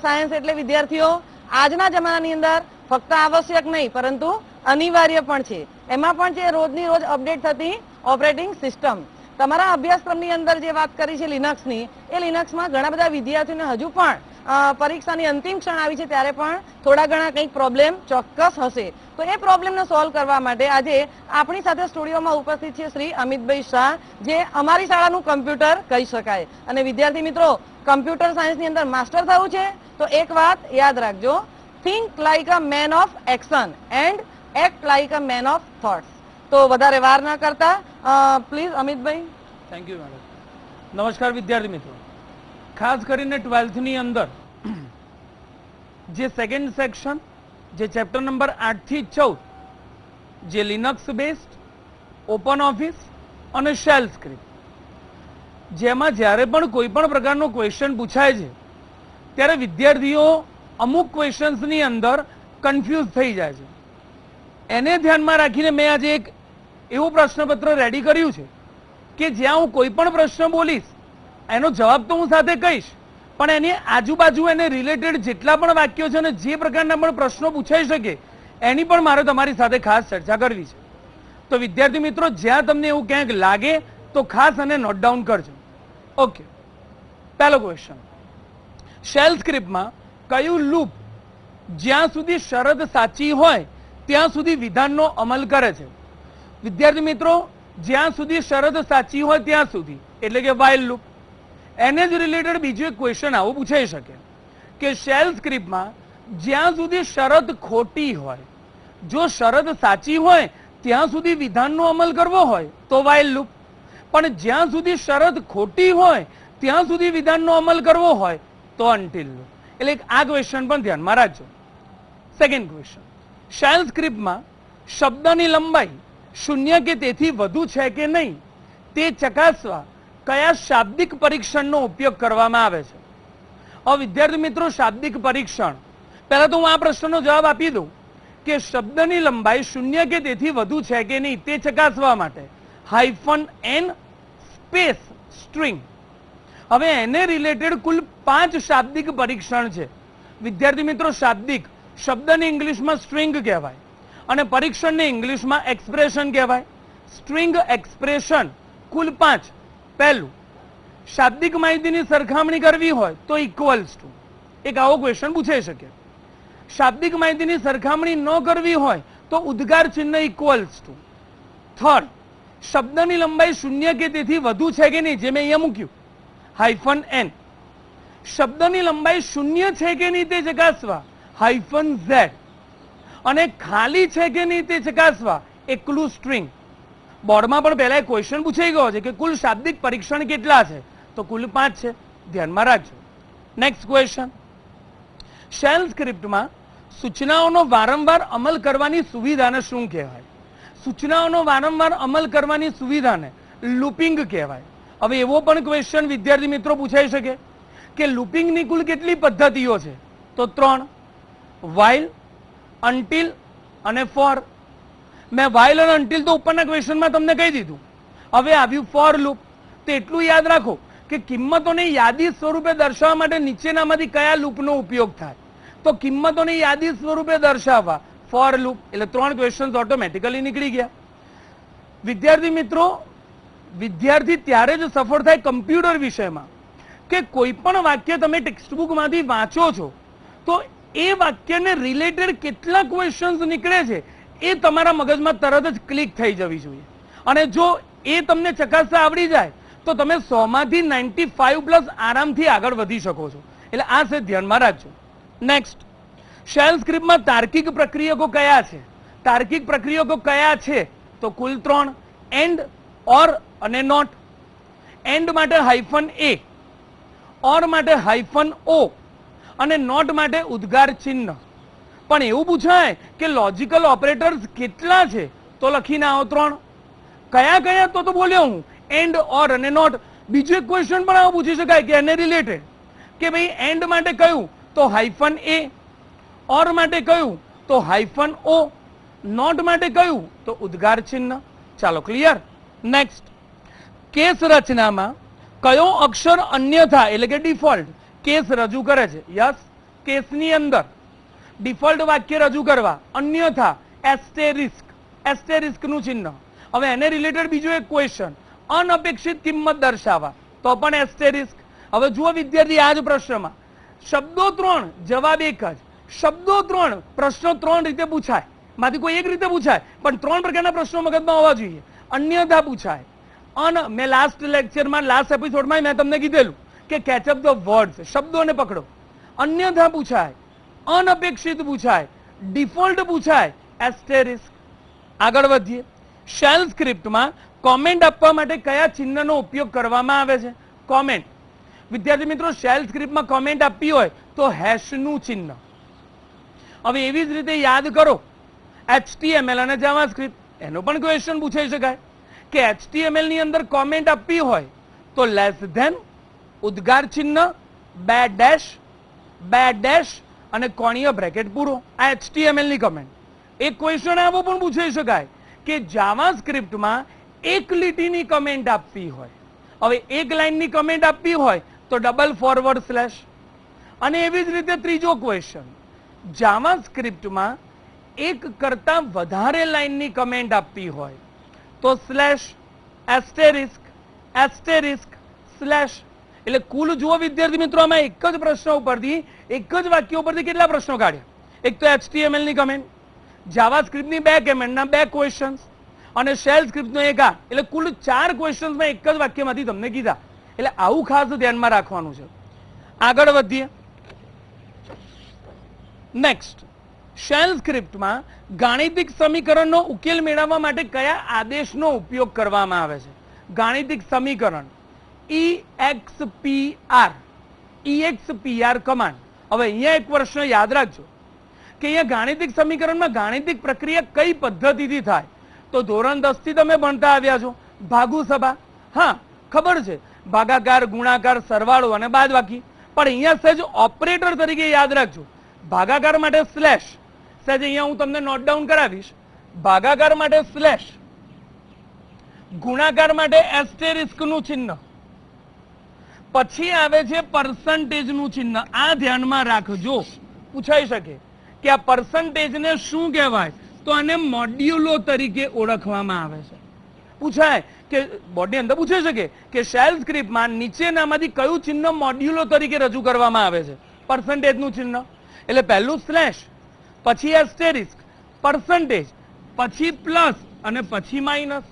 Science એટલે વિદ્યાર્થીઓ આજના જમાનાની અંદર ફક્ત આવશ્યક નહીં પરંતુ અનિવાર્ય પણ છે. એમાં પણ છે રોજની રોજ અપડેટ થતી ઓપરેટિંગ સિસ્ટમ. તમારા અભ્યાસક્રમની અંદર જે વાત કરી છે લિનક્સની, એ લિનક્સમાં ઘણા બધા વિદ્યાર્થીઓને હજુ પણ પરીક્ષાની અંતિમ ક્ષણ આવી છે ત્યારે પણ થોડા ઘણા કંઈક પ્રોબ્લેમ ચોક્કસ હશે. તો એ પ્રોબ્લેમને સોલ્વ કરવા માટે આજે આપણી સાથે સ્ટુડિયોમાં ઉપસ્થિત છે શ્રી અમિતભાઈ શાહ, જે અમારી શાળાનું કમ્પ્યુટર કહી શકાય. અને વિદ્યાર્થી મિત્રો, કમ્પ્યુટર સાયન્સની અંદર માસ્ટર થવું છે તો એક વાત યાદ રાખજો, think like a man of action and act like a man of thoughts. તો વધારે વાર ના કરતા please Amitbhai. Thank you madam. નમસ્કાર વિદ્યાર્થી મિત્રો. ખાસ કરીને 12th ની અંદર જે સેકન્ડ સેક્શન, જે ચેપ્ટર નંબર 8 થી 14, જે લિનક્સ બેઝડ, ઓપન ઓફિસ અને શેલ સ્ક્રિપ્ટ, જેમાં જ્યારે પણ કોઈ પણ પ્રકારનો ક્વેશ્ચન પૂછાય છે ત્યારે વિદ્યાર્થીઓ અમુક ક્વેશ્ચન્સની અંદર કન્ફ્યુઝ થઈ જાય છે. એને ધ્યાનમાં રાખીને મેં આજે એક એવું પ્રશ્નપત્ર રેડી કર્યું છે કે જ્યાં હું કોઈ પણ પ્રશ્ન બોલીશ એનો જવાબ તો હું સાથે કહીશ, પણ એની આજુબાજુ એને રિલેટેડ જેટલા પણ વાક્યો છે અને જે પ્રકારના પણ પ્રશ્નો પૂછાઈ શકે એની પણ મારે તમારી સાથે ખાસ ચર્ચા કરવી છે. તો વિદ્યાર્થી મિત્રો, જ્યાં તમને એવું ક્યાંક લાગે તો ખાસ અને નોટ ડાઉન કરજો. ઓકે, પહેલો ક્વેશ્ચન, શેલ સ્ક્રિપ્ટમાં કયું લૂપ જ્યાં સુધી શરત સાચી હોય ત્યાં સુધી વિધાનનો અમલ કરે છે? વિદ્યાર્થી મિત્રો, જ્યાં સુધી શરત સાચી હોય ત્યાં સુધી, એટલે કે વાઇલ લૂપ. એને જ રિલેટેડ બીજો એક ક્વેશ્ચન આવો પૂછાઈ શકે કે શેલ સ્ક્રિપ્ટમાં જ્યાં સુધી શરત ખોટી હોય, જો શરત સાચી હોય ત્યાં સુધી વિધાનનો અમલ કરવો હોય તો વાઇલ લૂપ, પણ જ્યાં સુધી શરત ખોટી હોય ત્યાં સુધી વિધાનનો અમલ કરવો હોય તો અનટિલ લૂપ. એટલે આ ક્વેશ્ચન પણ ધ્યાનમાં રાખજો. સેકન્ડ ક્વેશ્ચન, શેલ સ્ક્રિપ્ટમાં શબ્દની લંબાઈ 0 કે તેથી વધુ છે કે નહીં તે ચકાસવા કયા શાબ્દિક પરીક્ષણનો ઉપયોગ કરવામાં આવે છે? હવે વિદ્યાર્થી મિત્રો, શાબ્દિક પરીક્ષણ, પહેલા તો હું આ પ્રશ્નનો જવાબ આપી દઉં કે શબ્દની લંબાઈ 0 કે તેથી વધુ છે કે નહીં તે ચકાસવા માટે -n સ્પેસ સ્ટ્રિંગ. હવે એને રિલેટેડ કુલ 5 શાબ્દિક પરીક્ષણ છે. વિદ્યાર્થી મિત્રો, શાબ્દિક શબ્દને ઇંગ્લિશમાં સ્ટ્રિંગ કહેવાય અને પરીક્ષણને ઇંગ્લિશમાં એક્સપ્રેશન કહેવાય. સ્ટ્રિંગ એક્સપ્રેશન કુલ 5. પહેલું, શાબ્દિક માહિતીની સરખામણી કરવી હોય તો ઇક્વલ્સ ટુ, એક આવો ક્વેશ્ચન પૂછાઈ શકે. શાબ્દિક માહિતીની સરખામણી ન કરવી હોય તો ઉદ્ગાર ચિહ્ન ઇક્વલ્સ ટુ. થર્ડ, શબ્દની લંબાઈ 0 કે તેથી વધુ છે કે નહીં, જે મેં અહીંયા મૂક્યું -n. શબ્દની લંબાઈ 0 છે કે નહીં તે ચકાસવા -z. અને ખાલી છે કે નહીં તે ચકાસવા એકલું સ્ટ્રિંગ. બોર્ડમાં પણ પહેલા એક ક્વેશ્ચન પૂછાઈ ગયો છે કે કુલ શાબ્દિક પરીક્ષણ કેટલા છે, તો કુલ 5 છે, ધ્યાનમાં રાખજો. નેક્સ્ટ ક્વેશ્ચન, શેલ સ્ક્રિપ્ટમાં સૂચનાઓનો વારંવાર અમલ કરવાની સુવિધાને શું કહેવાય? સૂચનાઓનો વારંવાર અમલ કરવાની સુવિધાને લૂપિંગ કહેવાય. હવે એવો પણ ક્વેશ્ચન વિદ્યાર્થી મિત્રો પૂછાઈ શકે કે લૂપિંગની કુલ કેટલી પદ્ધતિઓ છે, તો 3, વાઇલ, અનટિલ અને ફોર. મેં વાઇલ અને અનટિલ તો ઉપરના ક્વેશ્ચનમાં તમને કહી દીધું. હવે આવ્યું ફોર લૂપ. તો એટલું યાદ રાખો કે કિંમતોને યાદી સ્વરૂપે દર્શાવવા માટે નીચેનામાંથી કયા લૂપનો ઉપયોગ થાય, તો કિંમતોને યાદી સ્વરૂપે દર્શાવવા ફોર લૂપ. એટલે 3 ક્વેશ્ચન્સ ઓટોમેટિકલી નીકળી ગયા. વિદ્યાર્થી મિત્રો, વિદ્યાર્થી ત્યારે જ સફળ થાય કમ્પ્યુટર વિષયમાં કે કોઈ પણ વાક્ય તમે ટેક્સ્ટબુકમાંથી વાંચો છો તો એ વાક્યને રિલેટેડ કેટલા ક્વેશ્ચન્સ નીકળે છે એ તમારા મગજમાં તરત જ ક્લિક થઈ જવી જોઈએ. અને જો એ તમને ચકાસતા આવડી જાય તો તમે 100 માંથી 95+ આરામથી આગળ વધી શકો છો. એટલે આ છે, ધ્યાનમાં રાખજો. નેક્સ્ટ, શેલ સ્ક્રિપ્ટમાં તાર્કિક પ્રક્રિયકો કયા છે? તાર્કિક પ્રક્રિયકો કયા છે તો કુલ 3, એન્ડ, ઓર અને નોટ. એન્ડ માટે -a, ઓર માટે -o અને નોટ માટે ઉદ્ગાર ચિહ્ન. પણ એવું પૂછાય કે લોજિકલ ઓપરેટર્સ કેટલા છે તો લખીને આવો 3. કયા કયા તો બોલ્યો હું, એન્ડ, ઓર અને નોટ. બીજો એક ક્વેશ્ચન પણ આવો પૂછી શકાય કે એને રિલેટેડ કે ભાઈ એન્ડ માટે કયું તો -a, ઓર માટે કયું તો -o, નોટ માટે કયું તો ઉદ્ગાર ચિહ્ન. ચાલો, ક્લિયર. નેક્સ્ટ, કેસ રચનામાં કયો અક્ષર અન્યથા એટલે કે ડિફોલ્ટ કેસ રજૂ કરે છે? યસ, કેસની અંદર ડિફોલ્ટ વાક્ય રજૂ કરવા, અન્યથા એસ્ટેરિસ્ક, એસ્ટેરિસ્ક નું ચિહ્ન. હવે એને રિલેટેડ બીજો એક ક્વેશ્ચન, અનપેક્ષિત કિંમત દર્શાવવા, તો પણ એસ્ટેરિસ્ક. હવે જુઓ વિદ્યાર્થી, આ જ પ્રશ્નમાં શબ્દો 3, જવાબ એક જ. શબ્દો 3, પ્રશ્નો 3 રીતે પૂછાય, માંથી કોઈ એક રીતે પૂછાય, પણ 3 પ્રકારના પ્રશ્નો મગજમાં હોવા જોઈએ. અન્યથા પૂછાય. મેં લાસ્ટ લેક્ચરમાં, લાસ્ટ એપિસોડમાં મેં તમને કીધેલું કે કેચ અપ ધ વર્ડ્સ, શબ્દોને પકડો. અન્યથા પૂછાય, અનપેક્ષિત પૂછાય, ડિફોલ્ટ પૂછાય, એસ્ટેરિસ્ક. આગળ વધીએ. શેલ સ્ક્રિપ્ટમાં કોમેન્ટ આપવા માટે કયા ચિહ્નનો ઉપયોગ કરવામાં આવે છે? કોમેન્ટ. વિદ્યાર્થી મિત્રો, શેલ સ્ક્રિપ્ટમાં કોમેન્ટ આપવી હોય તો હેશનું ચિહ્ન. હવે એવી જ રીતે યાદ કરો HTML અને જાવાસ્ક્રિપ્ટ, એનો પણ ક્વેશ્ચન પૂછાઈ શકાય કે HTML ની અંદર કોમેન્ટ આપવી હોય તો લેસ ધેન, ઉદ્ગાર ચિહ્ન, બે ડેશ અને કોણીય બ્રેકેટ પૂરો. આ HTML ની કમેન્ટ. એક ક્વેશ્ચન આવો પણ પૂછાઈ શકાય કે જાવાસ્ક્રિપ્ટમાં એક લીટીની કમેન્ટ આપવી હોય. હવે એક લાઈનની કમેન્ટ આપવી હોય તો // અને એવી જ રીતે ત્રીજો ક્વેશ્ચન, જાવાસ્ક્રિપ્ટમાં એક કરતા વધારે લાઈનની કમેન્ટ આપવી હોય તો સ્લેશ, એસ્ટેરિસ્ક, એસ્ટેરિસ્ક, સ્લેશ. એટલે કુલ જુઓ વિદ્યાર્થી મિત્રો, આમાં એક જ પ્રશ્ન ઉપરથી, એક જ વાક્ય ઉપરથી કેટલા પ્રશ્નો કાઢ્યા? એક તો HTML ની કમેન્ટ, જાવાસ્ક્રિપ્ટની 2 કમેન્ટના 2 ક્વેશ્ચન્સ અને શેલ સ્ક્રિપ્ટનો એક આ. એટલે કુલ 4 ક્વેશ્ચન્સ મેં એક જ વાક્યમાંથી તમને કીધા. એટલે આવું ખાસ ધ્યાનમાં રાખવાનું છે. આગળ વધીએ. નેક્સ્ટ, શેલ સ્ક્રિપ્ટમાં ગાણિતિક સમીકરણનો ઉકેલ મેળવવા માટે કયા આદેશનો ઉપયોગ કરવામાં આવે છે? ગાણિતિક સમીકરણ EXPR કમાન્ડ. હવે અહીંયા એક પ્રશ્ન યાદ રાખજો કે અહીંયા ગાણિતિક સમીકરણમાં ગાણિતિક પ્રક્રિયા કઈ પદ્ધતિથી થાય? તો ધોરણ 10 થી તમે ભણતા આવ્યા છો, ભાગુ સભા. હા, ખબર છે, ભાગાકાર, ગુણાકાર, સરવાળો અને બાદબાકી. પણ અહીંયા સહેજ ઓપરેટર તરીકે યાદ રાખજો. ભાગાકાર માટે સ્લેશ, સહેજ અહીંયા હું તમને નોટ ડાઉન કરાવીશ. ભાગાકાર માટે સ્લેશ, ગુણાકાર માટે એસ્ટેરિસ્ક નું ચિહ્ન, પછી આવે છે પર્સન્ટેજ નું ચિહ્ન. આ ધ્યાનમાં રાખજો, પૂછાઈ શકે કે આ પર્સન્ટેજને શું કહેવાય? તો આને મોડ્યુલો તરીકે ઓળખવામાં આવે છે. પૂછાય કે બોર્ડની અંદર પૂછાઈ શકે કે શેલ સ્ક્રિપ્ટમાં નીચેનામાંથી કયું ચિહ્ન મોડ્યુલો તરીકે રજૂ કરવામાં આવે છે? પર્સન્ટેજ નું ચિહ્ન. એટલે પહેલું સ્લેશ, પછી એસ્ટેરિસ્ક, પર્સન્ટેજ, પછી પ્લસ અને પછી માઇનસ.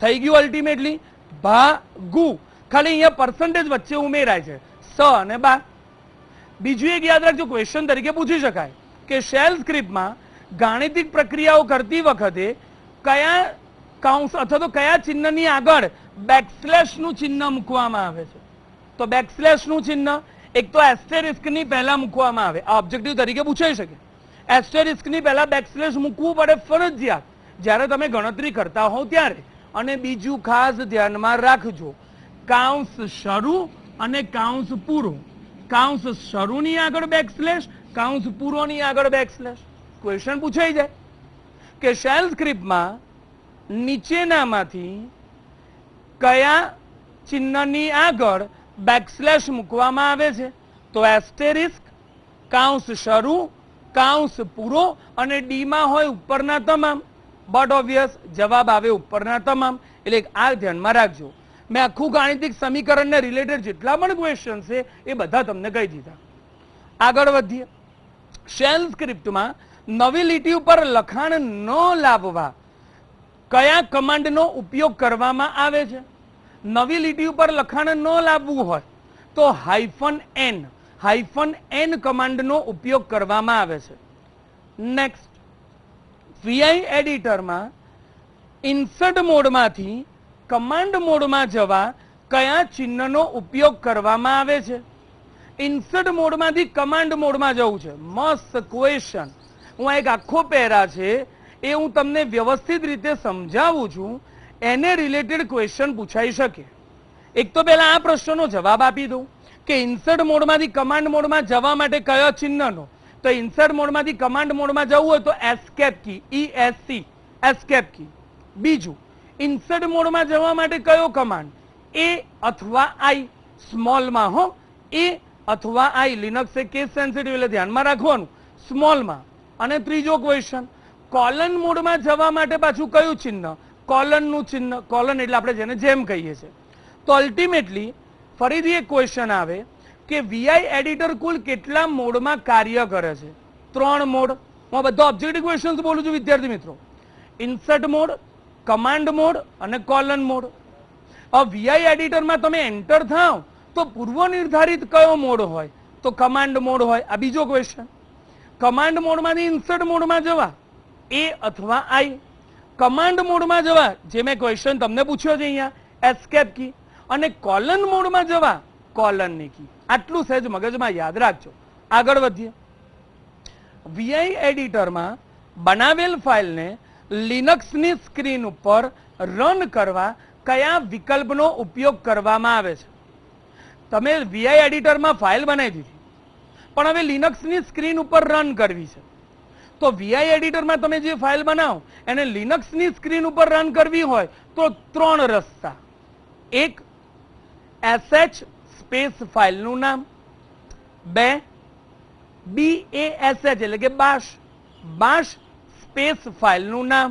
થઈ ગયું અલ્ટિમેટલી ભાગુ. ખાલી અહીંયા પર્સન્ટેજ વચ્ચે ઉમેરાય છે, સ અને બા. બીજું એક યાદ રાખજો, ક્વેશ્ચન તરીકે પૂછી શકાય કે શેલ સ્ક્રિપ્ટમાં ગાણિતિક પ્રક્રિયાઓ કરતી વખતે કયા કાઉન્સ અથવા તો કયા ચિહ્નની આગળ બેકસ્લેશ નું ચિહ્ન મૂકવામાં આવે છે? તો બેકસ્લેશ નું ચિહ્ન એક તો એસ્ટેરિસ્ક ની પહેલા મૂકવામાં આવે. આ ઓબ્જેક્ટિવ તરીકે પૂછાઈ શકે. એસ્ટેરિસ્ક ની પહેલા બેકસ્લેશ મૂકવું પડે ફરજિયાત જ્યારે તમે ગણતરી કરતા હોવ ત્યારે. અને બીજું ખાસ ધ્યાનમાં રાખજો, કાઉન્સ શરૂ અને કાઉન્સ પૂરો. કાઉન્સ શરૂની આગળ બેકસ્લેશ, કાઉન્સ પૂરોની આગળ બેકસ્લેશ. ક્વેશ્ચન પૂછાઈ જાય કે શેલ સ્ક્રિપ્ટમાં નીચેનામાંથી કયા ચિહ્નની આગળ બેકસ્લેશ મૂકવામાં આવે છે? તો એસ્ટેરિસ્ક, કાઉન્સ શરૂ, કાઉન્સ પૂરો અને ડી માં હોય ઉપરના તમામ. બટ ઓબ્વિયસ જવાબ આવે ઉપરના તમામ. એટલે આ ધ્યાનમાં રાખજો. મેં આખું ગાણિતિક સમીકરણને રિલેટેડ જેટલા પણ ક્વેશ્ચન છે એ બધા તમને કહી દીધા. આગળ વધીએ. શેલ સ્ક્રિપ્ટમાં નવી લીટી ઉપર લખાણ ન લાવવા કયા કમાન્ડનો ઉપયોગ કરવામાં આવે છે? નવી લીટી ઉપર લખાણ ન લાવવું હોય તો -n કમાન્ડનો ઉપયોગ કરવામાં આવે છે. નેક્સ્ટ, VI એડિટરમાં ઇન્સર્ટ મોડમાંથી કમાન્ડ મોડમાં જવા કયા ચિહ્નનો ઉપયોગ કરવામાં આવે છે? ઇન્સર્ટ મોડમાંથી કમાન્ડ મોડમાં જવું છે. મસ્ત ક્વેશ્ચન. હું એક આખો પેરા છે એ હું તમને વ્યવસ્થિત રીતે સમજાવું છું, એને રિલેટેડ ક્વેશ્ચન પૂછાઈ શકે. એક તો પહેલા આ પ્રશ્નનો જવાબ આપી દઉં કે ઇન્સર્ટ મોડમાંથી કમાન્ડ મોડમાં જવા માટે કયો ચિહ્નનો? તો ઇન્સર્ટ મોડમાંથી કમાન્ડ મોડમાં જવું હોય તો એસ્કેપ કી, ESC, એસ્કેપ કી. બીજું, ઇન્સર્ટ મોડમાં જવા માટે કયો કમાન્ડ? A અથવા I, સ્મોલમાં હો, A અથવા આઈ. લિનક્સ એ કેસ સેન્સિટિવ એટલે ધ્યાનમાં રાખવાનું સ્મોલમાં. અને ત્રીજો ક્વેશ્ચન, કોલન મોડમાં જવા માટે પાછું કયું ચિહ્ન? કોલનનું ચિહ્ન. કોલન એટલે આપણે જેને જેમ કહીએ છીએ. તો અલ્ટિમેટલી ફરીથી એક ક્વેશ્ચન આવે કે વીઆઈ એડિટર કુલ કેટલા મોડમાં કાર્ય કરે છે? 3 મોડ. હું બધા ઓબ્જેક્ટિવ ક્વેશ્ચન્સ બોલું છું વિદ્યાર્થી મિત્રો. ઇન્સર્ટ મોડ, કમાન્ડ મોડ અને કોલન મોડ. હવે વીઆઈ એડિટરમાં તમે એન્ટર થાવ તો પૂર્વ નિર્ધારિત કયો મોડ હોય? તો કમાન્ડ મોડ હોય. આ બીજો ક્વેશ્ચન. કમાન્ડ મોડમાંથી ઇન્સર્ટ મોડમાં જવા, એ અથવા આઈ. કમાન્ડ મોડમાં જવા, જે મેં ક્વેશ્ચન તમને પૂછ્યો છે અહીંયા, એસ્કેપ કી. અને કોલન મોડમાં જવા, કોલનની કી. આટલું સહેજ મગજમાં યાદ રાખજો. આગળ વધીએ. વીઆઈ એડિટરમાં બનાવેલ ફાઇલને લિનક્સની સ્ક્રીન ઉપર રન કરવા કયા વિકલ્પનો ઉપયોગ કરવામાં આવે છે? તમે વીઆઈ એડિટરમાં ફાઇલ બનાવી દીધી, પણ હવે લિનક્સની સ્ક્રીન ઉપર રન કરવી છે. તો વીઆઈ એડિટરમાં તમે જે ફાઇલ બનાવો એને લિનક્સની સ્ક્રીન ઉપર રન કરવી હોય તો 3 રસ્તા. એક, sh સ્પેસ ફાઇલનું નામ. 2, bash એટલે કે બાશ સ્પેસ ફાઇલનું નામ.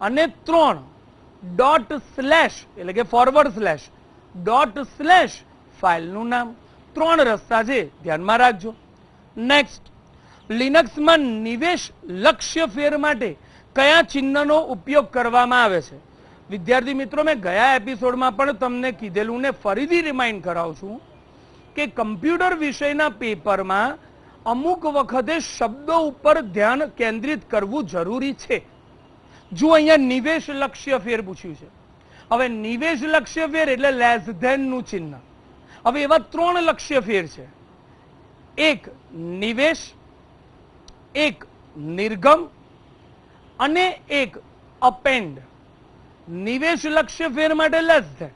અને 3, એટલે કે // ફાઇલનું નામ. 3 રસ્તા છે, ધ્યાનમાં રાખજો. નેક્સ્ટ, લિનક્સમાં નિવેશ લક્ષ્ય ફેર માટે કયા ચિહ્નનો ઉપયોગ કરવામાં આવે છે? વિદ્યાર્થી મિત્રો, મેં ગયા એપિસોડમાં પણ તમને કીધેલું ને ફરીથી રિમાઇન્ડ કરાવું છું કે કમ્પ્યુટર વિષયના પેપરમાં અમુક વખતે શબ્દો ઉપર ધ્યાન કેન્દ્રિત કરવું જરૂરી છે. જો અહીંયા નિવેશ લક્ષ્ય ફેર પૂછ્યું છે. હવે નિવેશ લક્ષ્ય ફેર એટલે લેસ ધેન નું ચિહ્ન. હવે એવા 3 લક્ષ્ય ફેર છે. એક નિવેશ, એક નિર્ગમ અને એક અપેન્ડ. નિવેશ લક્ષ્ય ફેર માટે લેસ ધેન,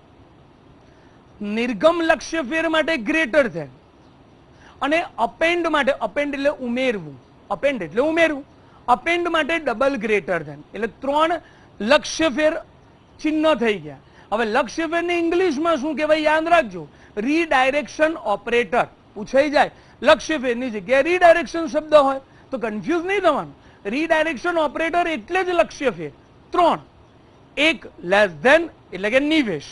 નિર્ગમ લક્ષ્ય ફેર માટે ગ્રેટર ધેન, અને અપેન્ડ માટે, અપેન્ડ એટલે ઉમેરવું, અપેન્ડ એટલે ઉમેરવું, અપેન્ડ માટે ડબલ ગ્રેટર ધેન. એટલે 3 લક્ષ્ય ફેર ચિહ્ન થઈ ગયા. હવે લક્ષ્ય ફેરને ઇંગ્લિશમાં શું કહેવાય યાદ રાખજો, રીડાયરેક્શન ઓપરેટર. પૂછાઈ જાય લક્ષ્ય ફેરની જગ્યાએ રીડાયરેક્શન શબ્દ હોય તો કન્ફ્યુઝ નહીં થવાનું. રીડાયરેક્શન ઓપરેટર એટલે જ લક્ષ્ય ફેર. 3, એક લેસ ધેન એટલે કે નિવેશ,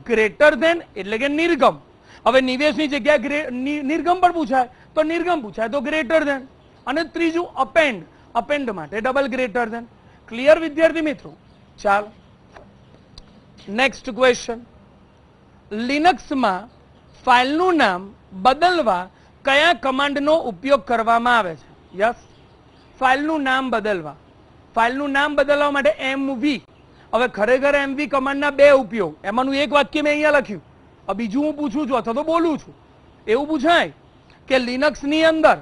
ગ્રેટર ધેન એટલે કે નિર્ગમ. હવે નિવેશની જગ્યાએ નિર્ગમ પણ પૂછાય તો નિર્ગમ પૂછાય તો ગ્રેટર ધેન. અને ત્રીજું અપેન્ડ, અપેન્ડ માટે ડબલ ગ્રેટર ધેન. ક્લિયર વિદ્યાર્થી મિત્રો? ચાલો નેક્સ્ટ ક્વેશ્ચન. લિનક્સમાં ફાઇલનું નામ બદલવા કયા કમાન્ડનો ઉપયોગ કરવામાં આવે છે? યસ, ફાઇલનું નામ બદલવા. ફાઇલનું નામ બદલવા માટે mv. હવે ખરેખર mv કમાન્ડના 2 ઉપયોગ. એમાંનું એક વાક્ય મેં અહીંયા લખ્યું, બીજું હું પૂછું છું અથવા તો બોલું છું. એવું પૂછાય કે લિનક્સની અંદર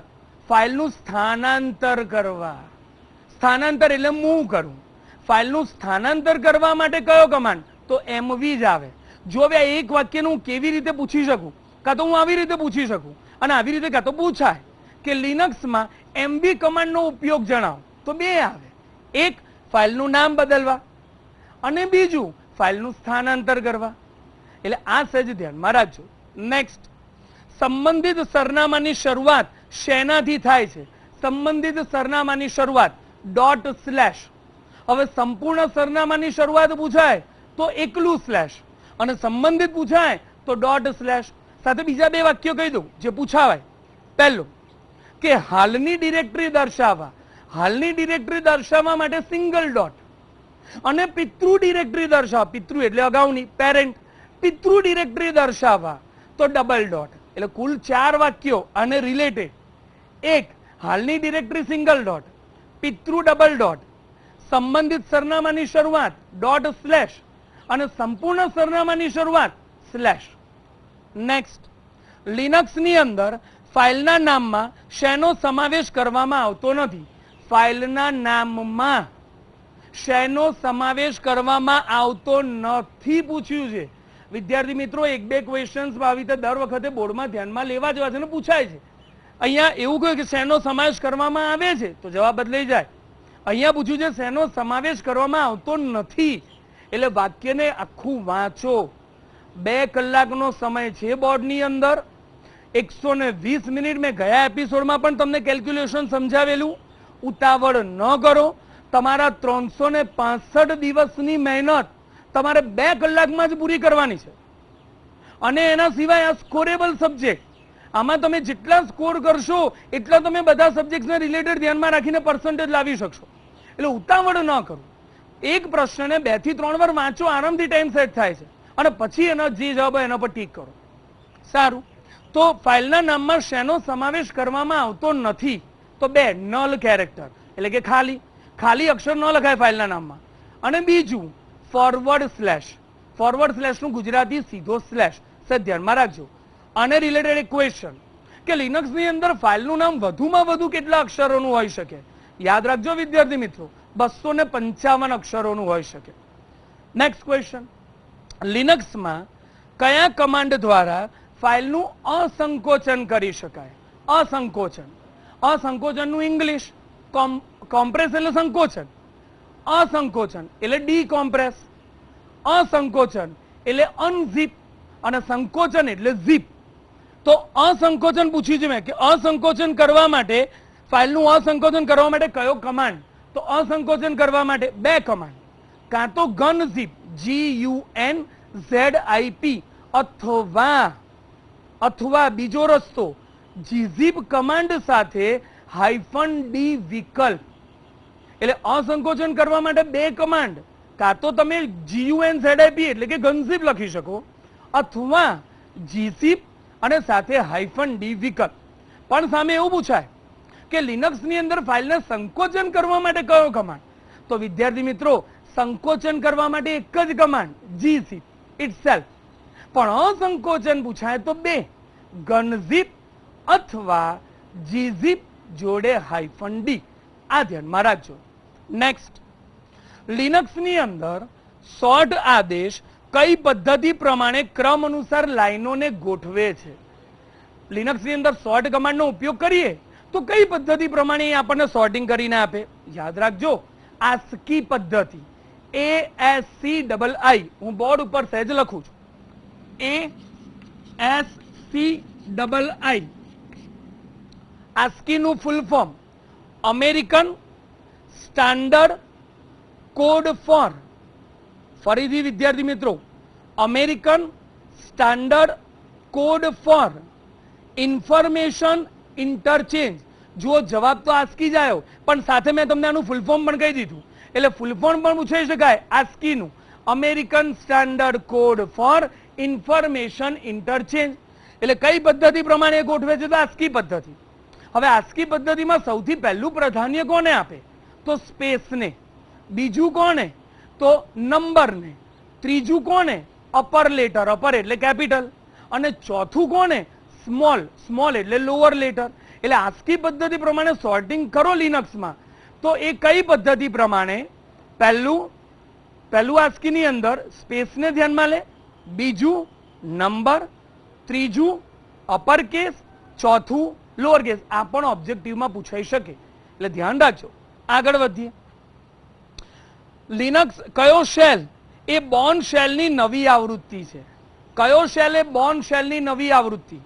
ફાઇલનું સ્થાનાંતર કરવા. સ્થાનાંતર એટલે મૂવ કરવું. ફાઇલનું સ્થાનાંતર કરવા માટે કયો કમાન્ડ? તો mv જ આવે. જો હવે એક વાક્યનું હું કેવી રીતે પૂછી શકું? કાં તો હું આવી રીતે પૂછી શકું, અને આવી રીતે કાં તો પૂછાય કે લિનક્સમાં mv કમાન્ડનો ઉપયોગ જણાવો, તો 2 આવે. એક ફાઇલનું નામ બદલવા અને બીજું ફાઇલનું સ્થાનાંતર કરવા. એટલે આ સહેજ ધ્યાનમાં રાખજો. નેક્સ્ટ, સંબંધિત સરનામાની શરૂઆત શેનાથી થાય છે? સંબંધિત સરનામાની શરૂઆત ./ હવે સંપૂર્ણ સરનામાની શરૂઆત પૂછાય તો એકલું સ્લેશ, અને સંબંધિત પૂછાય તો ./ સાથે બીજા 2 વાક્યો કહી દઉં જે પૂછાવાય. પહેલું કે હાલની ડિરેક્ટરી દર્શાવવા. હાલની ડિરેક્ટરી દર્શાવવા માટે સિંગલ ડોટ. અને પિતૃ ડિરેક્ટરી દર્શાવવા, પિતૃ એટલે અગાઉની પેરેન્ટ, પિતૃ ડિરેક્ટરી દર્શાવવા તો ડબલ ડોટ. એટલે કુલ 4 વાક્યો અને રિલેટેડ. એક હાલની ડિરેક્ટરી સિંગલ ડોટ, પિતૃ ડબલ ડોટ, સંબંધિત સરનામાની શરૂઆત ./ અને સંપૂર્ણ સરનામાની શરૂઆત સ્લેશ. નેક્સ્ટ, લિનક્સની અંદર ફાઇલના નામમાં શેનો સમાવેશ કરવામાં આવતો નથી? ફાઇલના નામમાં શેનો સમાવેશ કરવામાં આવતો નથી પૂછ્યું છે. વિદ્યાર્થી મિત્રો, 1-2 ક્વેશ્ચન્સ આવી રીતે દર વખતે બોર્ડમાં ધ્યાનમાં લેવા જેવા છે ને પૂછાય છે. અહીંયા એવું કહ્યું કે શેનો સમાવેશ કરવામાં આવે છે તો જવાબ બદલાઈ જાય. અહીંયા પૂછ્યું છે શેનો સમાવેશ કરવામાં આવતો નથી. એટલે વાક્યને આખું વાંચો. 2 કલાકનો સમય છે બોર્ડની અંદર. 120 મિનિટ મેં ગયા એપિસોડમાં પણ તમને કેલ્ક્યુલેશન સમજાવેલું. ઉતાવળ ન કરો. તમારા 365 દિવસની મહેનત તમારે 2 કલાકમાં જ પૂરી કરવાની છે. અને એના સિવાય આ સ્કોરેબલ સબ્જેક્ટ, આમાં તમે જેટલા સ્કોર કરશો એટલા તમે બધા સબ્જેક્ટને રિલેટેડ ધ્યાનમાં રાખીને પર્સન્ટેજ લાવી શકશો. એટલે ઉતાવળ ન કરો. એક પ્રશ્નને 2 થી 3 વાર વાંચો, આરામથી ટાઈમ સેટ થાય છે, અને પછી એનો જે જવાબ હોય એના પર ટીક કરો. સારું, તો ફાઇલના નામમાં શેનો સમાવેશ કરવામાં આવતો નથી? તો 2, નલ કેરેક્ટર, એટલે કે ખાલી અક્ષર ન લખાય ફાઇલના નામમાં. અને બીજું ફોરવર્ડ સ્લેશ. ફોરવર્ડ સ્લેશનું ગુજરાતી સીધો સ્લેશ. ધ્યાનમાં રાખજો. આને રિલેટેડ એક ક્વેશ્ચન કે લિનક્સની અંદર ફાઇલનું નામ વધુમાં વધુ કેટલા અક્ષરોનું હોઈ શકે? યાદ રાખજો વિદ્યાર્થી મિત્રો, 255 અક્ષરોનું હોઈ શકે. નેક્સ્ટ ક્વેશ્ચન, લિનક્સમાં કયા કમાન્ડ દ્વારા ફાઇલનું અસંકોચન કરી શકાય? અસંકોચનનું ઇંગ્લિશ કોમ્પ્રેસ એટલે સંકોચન, અસંકોચન એટલે ડીકોમ્પ્રેસ, અસંકોચન એટલે અનઝીપ, અને સંકોચન એટલે ઝીપ. તો અસંકોચન પૂછ્યું છે મેં કે અસંકોચન કરવા માટે, ફાઇલનું અસંકોચન કરવા માટે કયો કમાન્ડ? તો અસંકોચન કરવા માટે 2 કમાન્ડ, કાં તો GunZip GUNZIP, અથવા બીજો રસ્તો gzip કમાન્ડ સાથે -d વિકલ્પ. એટલે અસંકોચન કરવા માટે 2 કમાન્ડ, કાં તો તમે GUNZIP એટલે કે GunZip લખી શકો, અથવા gzip અને સાથે -d વિકલ્પ. પણ સામે એવું પૂછાય કે લિનક્સની અંદર ફાઇલને સંકોચન કરવા માટે કયો કમાન્ડ? તો વિદ્યાર્થી મિત્રો, સંકોચન કરવા માટે એક જ કમાન્ડ gzip itself. પણ અસંકોચન પૂછાય તો 2, GunZip અથવા gzip જોડે -d. આ ધ્યાનમાં રાખજો. નેક્સ્ટ, લિનક્સની અંદર સોર્ટ આદેશ કઈ પદ્ધતિ પ્રમાણે ક્રમ અનુસાર લાઈનોને ગોઠવે છે? લિનક્સની અંદર સોર્ટ કમાન્ડનો ઉપયોગ કરીએ તો કઈ પદ્ધતિ પ્રમાણે એ આપણને સોર્ટિંગ કરીને આપે? યાદ રાખજો, ASCII પદ્ધતિ, ASCII. હું બોર્ડ ઉપર સહેજ લખું છું, ASCII. ASCII નું full form American standard code four, ફરીથી વિદ્યાર્થી મિત્રો, American standard code four information interchange. જો જવાબ તો ASCII જ આવ્યો, પણ સાથે મેં તમને આનું ફૂલ ફોર્મ પણ કહી દીધું. એટલે ફૂલ ફોર્મ પણ પૂછાઈ શકાય ASCII નું, American standard code four information interchange. એટલે કઈ પદ્ધતિ પ્રમાણે ગોઠવે છે? તો ASCII પદ્ધતિ. હવે ASCII પદ્ધતિમાં સૌથી પહેલું પ્રાધાન્ય કોને આપે? તો સ્પેસને. બીજું કોને? તો નંબરને. ત્રીજું કોને? અપર લેટર, અપર એટલે કેપિટલ. અને ચોથું કોને? સ્મોલ, સ્મોલ એટલે લોઅર લેટર. એટલે ASCII પદ્ધતિ પ્રમાણે સોર્ટિંગ કરો લિનક્સમાં તો એ કઈ પદ્ધતિ પ્રમાણે? પહેલું ASCII ની અંદર સ્પેસને ધ્યાનમાં લે, બીજું નંબર, ત્રીજું અપર કેસ, ચોથું લોઅર કેસ. આ પણ ઓબ્જેક્ટિવમાં પૂછાઈ શકે, એટલે ધ્યાન રાખજો. આગળ વધીએ. લિનક્સ કયો શેલ એ બોર્ન શેલની નવી આવૃત્તિ છે? કયો શેલ એ બોર્ન શેલની નવી આવૃત્તિ?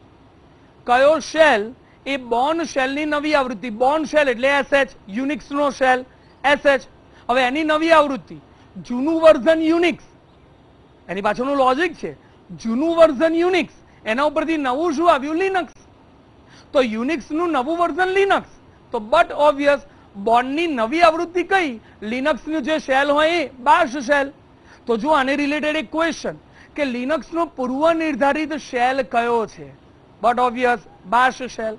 કયો શેલ એ બોર્ન શેલની નવી આવૃત્તિ? બોર્ન શેલ એટલે SH, યુનિક્સ નો શેલ SH. હવે એની નવી આવૃત્તિ, જૂનું વર્ઝન યુનિક્સ, એની પાછળનું લોજિક છે, જૂનું વર્ઝન યુનિક્સ, એના ઉપરથી નવું શું આવ્યું? લિનક્સ. તો યુનિક્સ નું નવું વર્ઝન લિનક્સ. તો બટ ઓબ્વિયસ, બોર્નની નવી આવૃત્તિ કઈ? લિનક્સનું જે શેલ હોય એ બાશ શેલ. તો જો આને રિલેટેડ એક ક્વેશ્ચન કે લિનક્સનો પૂર્વ નિર્ધારિત શેલ કયો છે? But obvious bash shell.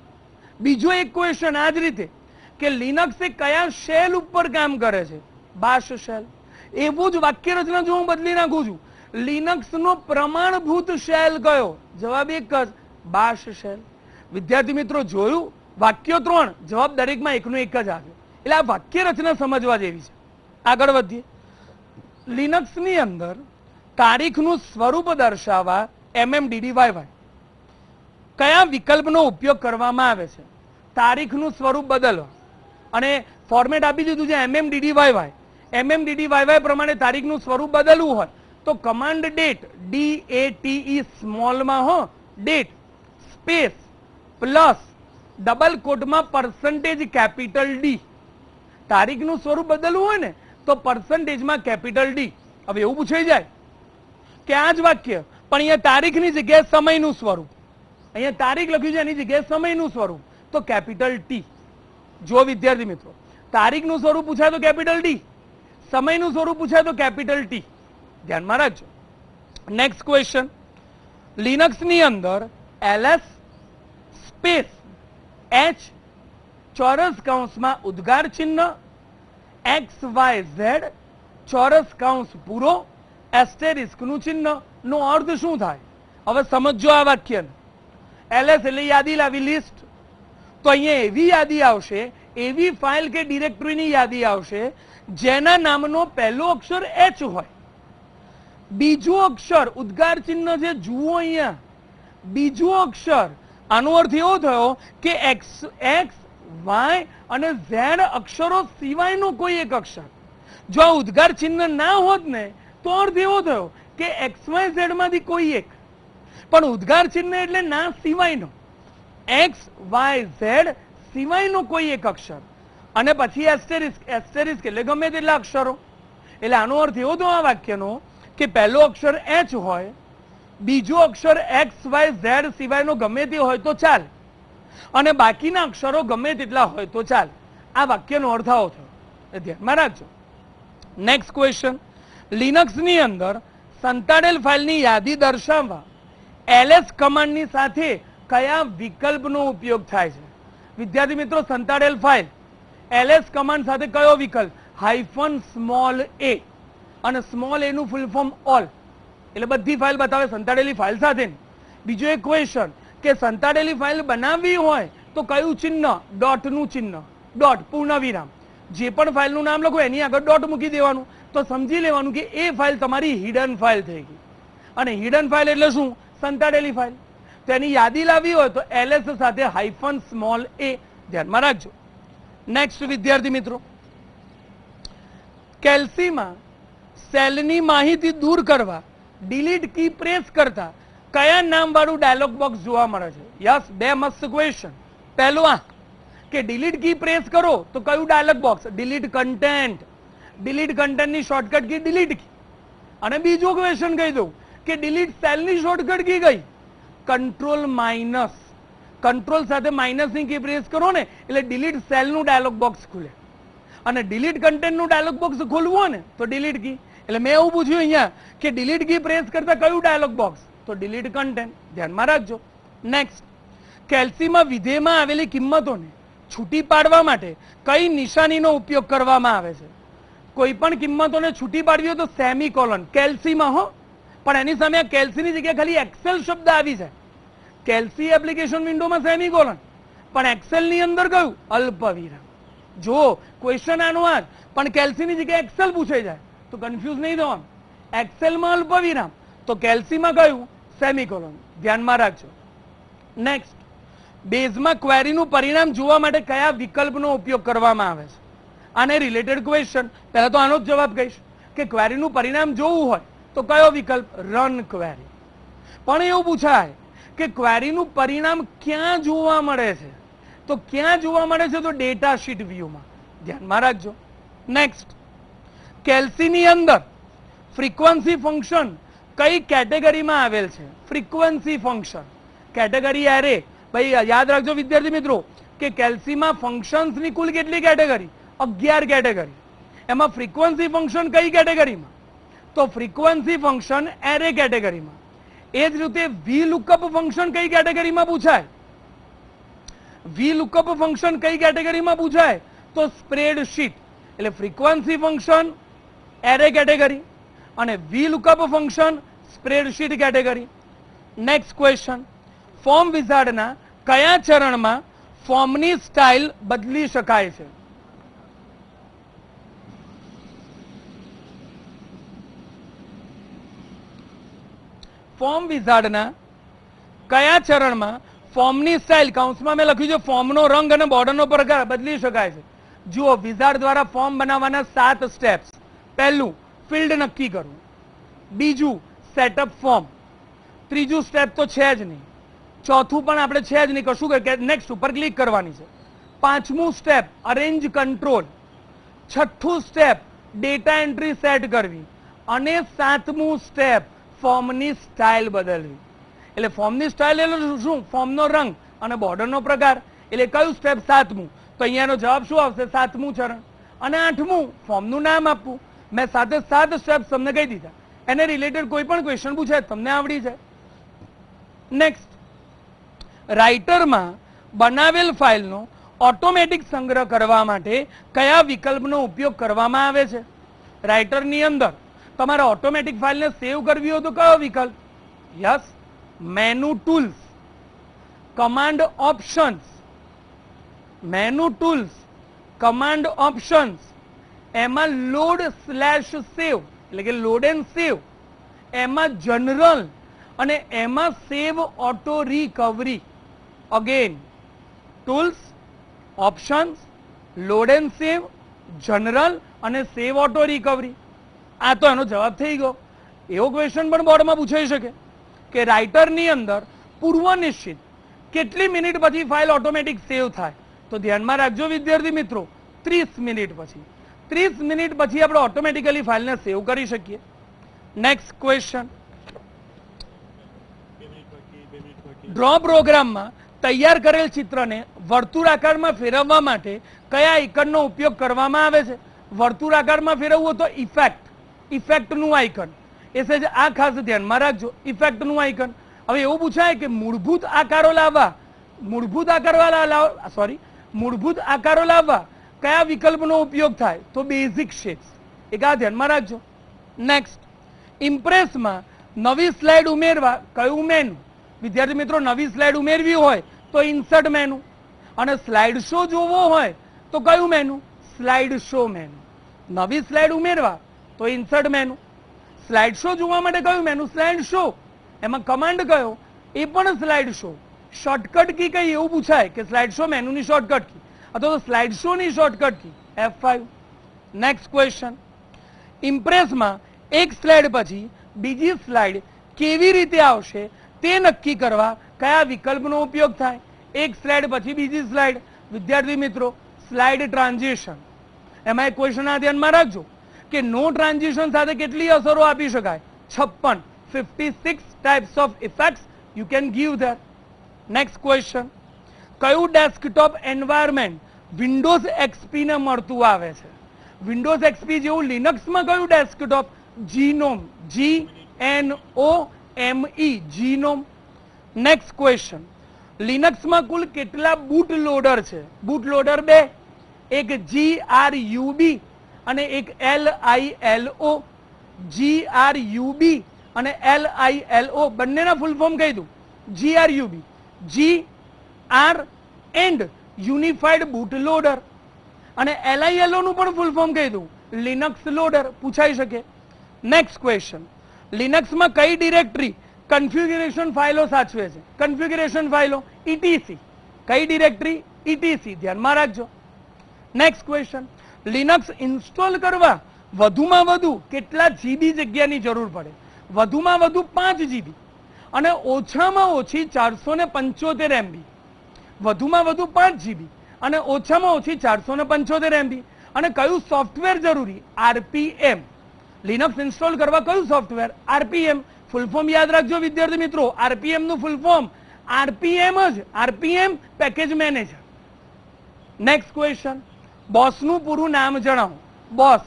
બીજો એક ક્વેશ્ચન આ જ રીતે કે લિનક્સ એ કયા શેલ ઉપર કામ કરે છે? Bash shell. એવું જ વાક્ય રચના જો હું બદલી નાખું છું, લિનક્સનો પ્રમાણભૂત શેલ કયો? જવાબ એક જ, બાશ શેલ. વિદ્યાર્થી મિત્રો જોયું, વાક્યો 3, જવાબ દરેકમાં એકનો એક જ આવ્યો. એટલે આ વાક્ય રચના સમજવા જેવી છે. આગળ વધીએ. લિનક્સની અંદર તારીખનું સ્વરૂપ દર્શાવવા MMDDYY કયા વિકલ્પનો ઉપયોગ કરવામાં આવે છે? તારીખનું સ્વરૂપ બદલવા. અને ફોર્મેટ આપી દીધું છે MMDDYY. MMDDYY પ્રમાણે તારીખનું સ્વરૂપ બદલવું હોય તો કમાન્ડ ડેટ, DATE સ્મોલમાં હો, ડેટ સ્પેસ પ્લસ ડબલ કોટમાં પરસેન્ટેજ કેપિટલ ડી. તારીખનું સ્વરૂપ બદલવું હોય ને તો પરસેન્ટેજમાં કેપિટલ ડી. હવે એવું પૂછાઈ જાય કે આ જ વાક્ય પણ અહીંયા તારીખની જગ્યાએ સમયનું સ્વરૂપ, અહીંયા તારીખ લખ્યું છે એની જગ્યાએ સમયનું સ્વરૂપ તો કેપિટલ ટી. જો વિદ્યાર્થી મિત્રો, તારીખનું સ્વરૂપ પૂછાય તો કેપિટલ ડી, સમયનું સ્વરૂપ પૂછાય તો કેપિટલ ટી. ધ્યાનમાં રાખજો. નેક્સ્ટ ક્વેશ્ચન, લિનક્સની અંદર એલએસ સ્પેસ એચ ચોરસ કૌંસમાં ઉદ્ગાર ચિહ્ન XYZ ચોરસ કૌંસ પૂરો એસ્ટેરિસ્ક નું ચિહ્ન નો અર્થ શું થાય? હવે સમજો આ વાક્યને. એલએસ એટલે યાદી લાવી, લિસ્ટ. તો અહીંયા એવી યાદી આવશે, એવી ફાઇલ કે ડિરેક્ટરીની યાદી આવશે જેના નામનો પહેલો અક્ષર એચ હોય, બીજો અક્ષર ઉદ્ગાર ચિહ્ન છે, જુઓ અહીંયા બીજો અક્ષર. આનો અર્થ એવો થયો કે એક્સ વાય અને ઝેડ અક્ષરો સિવાયનો કોઈ એક અક્ષર. જો આ ઉદ્ગાર ચિહ્ન ના હોત ને તો અર્થ એવો થયો કે એક્સ વાય ઝેડ માંથી કોઈ એક, પણ ઉદ્ગાર ચિહ્ન એટલે ના સિવાયનો, એક્સ વાય ઝેડ સિવાયનો કોઈ એક અક્ષર અને પછી એસ્ટેરિસ્ક. એસ્ટેરિસ્ક એટલે ગમે તેટલા અક્ષરો. એટલે આનો અર્થ એવો થયો આ વાક્યનો કે પહેલો અક્ષર એચ હોય, બીજો અક્ષર એક્સ વાય ઝેડ સિવાયનો ગમે તે હોય તો ચાલે અને બાકીના અક્ષરો ગમે તેટલા હોય તો ચાલે. આ વાક્યનો અર્થ આવો થયો, ધ્યાનમાં રાખજો. નેક્સ્ટ ક્વેશ્ચન, લિનક્સની અંદર સંતાડેલ ફાઇલની યાદી દર્શાવવા એલએસ કમાન્ડની સાથે કયા વિકલ્પનો ઉપયોગ થાય છે? વિદ્યાર્થી મિત્રો, સંતાડેલ ફાઇલ એલએસ કમાન્ડ સાથે કયો વિકલ્પ? હાઇફન સ્મોલ એ, અને સ્મોલ એ નું ફૂલ ફોર્મ ઓલ, એટલે બધી ફાઇલ બતાવે સંતાડેલી ફાઇલ સાથે. બીજો એક ક્વેશ્ચન કે સંતાડેલી ફાઇલ બનાવવી હોય તો કયું ચિહ્ન? ડોટનું ચિહ્ન, ડોટ પૂર્ણ વિરામ. જે પણ ફાઇલનું નામ લખો એની આગળ ડોટ મૂકી દેવાનું, તો સમજી લેવાનું કે એ ફાઇલ તમારી હિડન ફાઇલ થઈ ગઈ. અને હિડન ફાઇલ એટલે શું? સંતાડેલી ફાઇલ. તો એની યાદી લાવી હોય તો એલએસ સાથે હાઇફન સ્મોલ એ, ધ્યાનમાં રાખજો. નેક્સ્ટ વિદ્યાર્થી મિત્રો, કેલ્સીમાં સેલની માહિતી દૂર કરવા ડિલીટ કી પ્રેસ કરતા કયા નામ વાળું ડાયલોગ બોક્સ જોવા મળે છે? યસ, બે મસ્ત ક્વેશ્ચન. પહેલું આ કે ડિલીટ કી પ્રેસ કરો તો કયું dialog box? Delete content. Delete content ની શોર્ટકટ કી ડિલીટ કી. અને બીજો ક્વેશ્ચન કહી દઉં કે ડિલીટ સેલ ની શોર્ટકટ કી કઈ? Control minus. કંટ્રોલ સાથે માઇનસ ની કી પ્રેસ કરો ને એટલે ડિલીટ સેલ નું ડાયલોગ બોક્સ ખુલે, અને ડિલીટ કન્ટેન્ટ નું ડાયલોગ બોક્સ ખોલવું ને તો ડિલીટ કી. એટલે મેં એવું પૂછ્યું અહીંયા કે ડિલીટ કી પ્રેસ કરતા કયું ડાયલોગ બોક્સ? તો ડિલીટ કન્ટેન્ટ. ધ્યાનમાં રાખજો. નેક્સ્ટ, કેલ્સીમાં વિધેયમાં આવેલી કિંમતોને છૂટી પાડવા માટે કઈ નિશાનીનો ઉપયોગ કરવામાં આવે છે? કોઈ પણ કિંમતોને છૂટી પાડવી હોય તો સેમીકોલન. કેલ્સીમાં હો, પણ એની સામે આ કેલ્સીની જગ્યાએ ખાલી એક્સેલ શબ્દ આવી જાય. કેલ્સી એપ્લિકેશન વિન્ડોમાં સેમીકોલન, પણ એક્સેલ ની અંદર કયું? અલ્પવિરામ. જો ક્વેશ્ચન આનો આ, પણ કેલ્સીની જગ્યાએ એક્સેલ પૂછાઈ જાય તો કન્ફ્યુઝ નહીં થવાનું. એક્સેલમાં અલ્પવિરામ તો કેલ્સીમાં કયું? સેમીકોલન. ધ્યાનમાં રાખજો. નેક્સ્ટ, બેઝમાં ક્વેરીનું પરિણામ જોવા માટે કયા વિકલ્પનો ઉપયોગ કરવામાં આવે છે? આને રિલેટેડ ક્વેશ્ચન. પહેલા તો આનો જ જવાબ કહીશ કે ક્વેરીનું પરિણામ જોવું હોય તો કયો વિકલ્પ? Run query. પણ એવું પૂછાય કે ક્વેરીનું પરિણામ ક્યાં જોવા મળે છે? તો ક્યાં જોવા મળે છે? તો ડેટા શીટ વ્યૂમાં. ધ્યાનમાં રાખજો. નેક્સ્ટ, કેલ્સીની અંદર ફ્રીક્વન્સી ફંક્શન કઈ કેટેગરીમાં આવેલ છે? Frequency function category array. ભાઈ યાદ રાખજો વિદ્યાર્થી મિત્રો કે કેલ્સીમાં ફંક્શન્સની કુલ કેટલી કેટેગરી? 11 કેટેગરી. એમાં ફ્રીક્વન્સી ફંક્શન કઈ કેટેગરીમાં? તો ફ્રીક્વન્સી ફંક્શન એરે કેટેગરીમાં. એ જ રીતે વી લુકઅપ ફંક્શન કઈ કેટેગરીમાં પૂછાય? વી લુકઅપ ફંક્શન કઈ કેટેગરીમાં પૂછાય? તો સ્પ્રેડશીટ. એટલે ફ્રીક્વન્સી ફંક્શન એરે કેટેગરી અને V lookup function spreadsheet category. Next question, form વિઝાર્ડના કયા ચરણમાં ફોર્મની સ્ટાઇલ બદલી શકાય છે? ફોર્મ વિઝાર્ડના કયા ચરણમાં ફોર્મની સ્ટાઇલ, કૌંસમાં મેં લખ્યું છે ફોર્મનો રંગ અને બોર્ડરનો પ્રકાર બદલી શકાય છે? જુઓ, વિઝાર્ડ દ્વારા ફોર્મ બનાવવાના 7 સ્ટેપ્સ. પહેલું, ફિલ્ડ નક્કી કરવું. બીજું, સેટઅપ ફોર્મ. ત્રીજું સ્ટેપ તો છે જ નહીં. ચોથું પણ આપણે છે જ નહીં, કશું કે નેક્સ્ટ ઉપર ક્લિક કરવાની છે. પાંચમું સ્ટેપ અરેન્જ કંટ્રોલ, છઠ્ઠું સ્ટેપ ડેટા એન્ટ્રી સેટ કરવી, અને સાતમું સ્ટેપ ફોર્મની સ્ટાઇલ બદલવી. એટલે ફોર્મની સ્ટાઇલ એટલે શું? ફોર્મનો રંગ અને બોર્ડરનો પ્રકાર. એટલે કયું સ્ટેપ? સાતમું. તો અહીંયાનો જવાબ શું આવશે? સાતમું ચરણ. અને આઠમું ફોર્મનું નામ આપવું. મેં સાથે 7 સ્ટેપ્સ તમને કહી દીધા. એને રિલેટેડ કોઈ પણ ક્વેશ્ચન પૂછે તમને આવડી જાય. નેક્સ્ટ, રાઇટરમાં બનાવેલ ફાઇલનો ઓટોમેટિક સંગ્રહ કરવા માટે કયા વિકલ્પનો ઉપયોગ કરવામાં આવે છે? રાઇટરની અંદર તમારે ઓટોમેટિક ફાઇલને સેવ કરવી હોય તો કયો વિકલ્પ? Yes, menu tools, command options, menu tools, command options, એમાં લોડ સ્લેશ સેવ એટલે કે લોડ એન્ડ સેવ, એમાં જનરલ, અને એમાં save auto recovery. Again tools, options, load and save, general અને સેવ ઓટો રિકવરી. આ તો એનો જવાબ થઈ ગયો. એવો ક્વેશ્ચન પણ બોર્ડમાં પૂછાઈ શકે કે રાઇટરની અંદર પૂર્વ નિશ્ચિત કેટલી મિનિટ પછી ફાઇલ ઓટોમેટિક સેવ થાય? તો ધ્યાનમાં રાખજો વિદ્યાર્થી મિત્રો, 30 મિનિટ પછી. 30 મિનિટ પછી આપણે ઓટોમેટિકલી ફાઇલને સેવ કરી શકીએ. નેક્સ્ટ ક્વેશ્ચન, ડ્રો પ્રોગ્રામમાં તૈયાર કરેલ ચિત્રને વર્તુળાકારમાં ફેરવવા માટે કયા આઇકનનો ઉપયોગ કરવામાં આવે છે? વર્તુળાકારમાં ફેરવવું તો ઇફેક્ટ, ઇફેક્ટનું આઇકન. એ છે આ ખાસ ધ્યાનમાં રાખજો, ઇફેક્ટનું આઇકન. હવે એવું પૂછાય કે મૂળભૂત આકારો લાવવા કયા વિકલ્પનો ઉપયોગ થાય? તો બેઝિક શેપ્સ. એક આ ધ્યાનમાં રાખજો. નેક્સ્ટ, ઇમ્પ્રેસમાં નવી સ્લાઇડ ઉમેરવા કયું મેનુ? વિદ્યાર્થી મિત્રો, નવી સ્લાઇડ ઉમેરવી હોય તો ઇન્સર્ટ મેનુ, અને સ્લાઇડ શો જોવો હોય તો કયું મેનુ? Slide show menu. નવી સ્લાઇડ ઉમેરવા તો ઇન્સર્ટ મેનુ, સ્લાઇડ શો જોવા માટે કયું મેનુ? Slide show. એમાં કમાન્ડ કયો? એ પણ સ્લાઇડ શો. શોર્ટકટ કી કઈ? એવું પૂછાય કે સ્લાઇડ શો મેનુની શોર્ટકટ કી અથવા તો સ્લાઇડ શો ની shortcut key F5. Next question, ઇમ્પ્રેસમાં એક સ્લાઇડ પછી બીજી સ્લાઇડ કેવી રીતે આવશે તે નક્કી કરવા કયા વિકલ્પનો ઉપયોગ થાય? એક સ્લાઇડ પછી બીજી સ્લાઇડ. વિદ્યાર્થી મિત્રો, સ્લાઇડ ટ્રાન્ઝિશન. એમાં એક ક્વેશ્ચન આ ધ્યાનમાં રાખજો કે નો ટ્રાન્ઝિશન સાથે કેટલી અસરો આપી શકાય? 56. 56 types of effects you can give there. Next question, કયું ડેસ્કટોપ એન્વાયરમેન્ટ વિન્ડોઝ એક્સપી ને મળતું આવે છે? વિન્ડોઝ એક્સપી જેવું લિનક્સમાં કયું desktop? Genome, GNOME, genome. Next question, લિનક્સમાં કુલ કેટલા બૂટ લોડર છે? બૂટ લોડર 2, એક GRUB અને એક LILO. GRUB અને LILO બંનેના ફૂલ ફોર્મ કહી દઉં. GRUB, GR and unified boot loader, અને LILO નું પણ ફૂલ ફોર્મ કહી દઉં, લિનક્સ લોડર. પૂછાઈ શકે. નેક્સ્ટ ક્વેશ્ચન, લિનક્સમાં કઈ ડિરેક્ટરી કન્ફિગ્યુરેશન ફાઇલો સાચવે છે? કન્ફિગ્યુરેશન ફાઇલો ETC. કઈ ડિરેક્ટરી? ETC. ધ્યાનમાં રાખજો. નેક્સ્ટ ક્વેશ્ચન, લિનક્સ ઇન્સ્ટોલ કરવા વધુમાં વધુ કેટલા GB જગ્યાની જરૂર પડે? વધુમાં વધુ 5 GB અને ઓછામાં ઓછી 475 MB. વધુમાં વધુ 5 GB અને ઓછામાં ઓછી 475 MB. અને કયું સોફ્ટવેર જરૂરી? RPM. લિનક્સ ઇન્સ્ટોલ કરવા કયું સોફ્ટવેર? RPM. ફૂલ ફોર્મ યાદ રાખજો વિદ્યાર્થી મિત્રો, RPM નું ફૂલ ફોર્મ RPM જ, RPM package manager. Next question, બોસનું પૂરું નામ જણાવો. BOSS,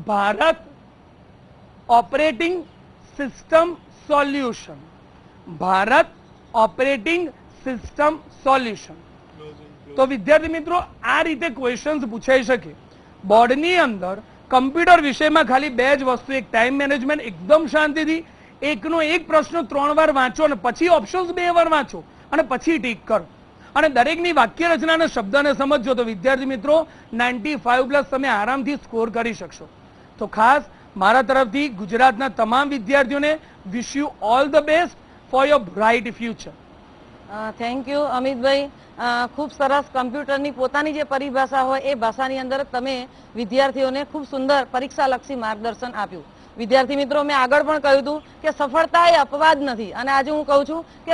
Bharat operating system solution. Bharat operating system solution. તો વિદ્યાર્થી મિત્રો, આ રીતે ક્વેશ્ચન્સ પૂછાઈ શકે. બોર્ડની અંદર કમ્પ્યુટર વિષયમાં ખાલી 2 જ વસ્તુ, એક ટાઈમ મેનેજમેન્ટ. એકદમ શાંતિથી એકનો એક પ્રશ્ન 3 વાર વાંચો અને પછી ઓપ્શન્સ 2 વાર વાંચો અને પછી ટીક કરો, અને દરેકની વાક્ય રચનાના શબ્દને સમજો તો વિદ્યાર્થી મિત્રો 95+ તમે આરામથી સ્કોર કરી શકશો. તો ખાસ મારા તરફથી ગુજરાતના તમામ વિદ્યાર્થીઓને wish you all the best for your bright future. Thank you Amitbhai. ખૂબ સરસ કમ્પ્યુટરની પોતાની જે પરિભાષા હોય એ ભાષાની અંદર તમે વિદ્યાર્થીઓને ખૂબ સુંદર પરીક્ષાલક્ષી માર્ગદર્શન આપ્યું. વિદ્યાર્થી મિત્રો, મેં આગળ પણ કહ્યું હતું કે સફળતા એ અપવાદ નથી, અને આજે હું કહું છું કે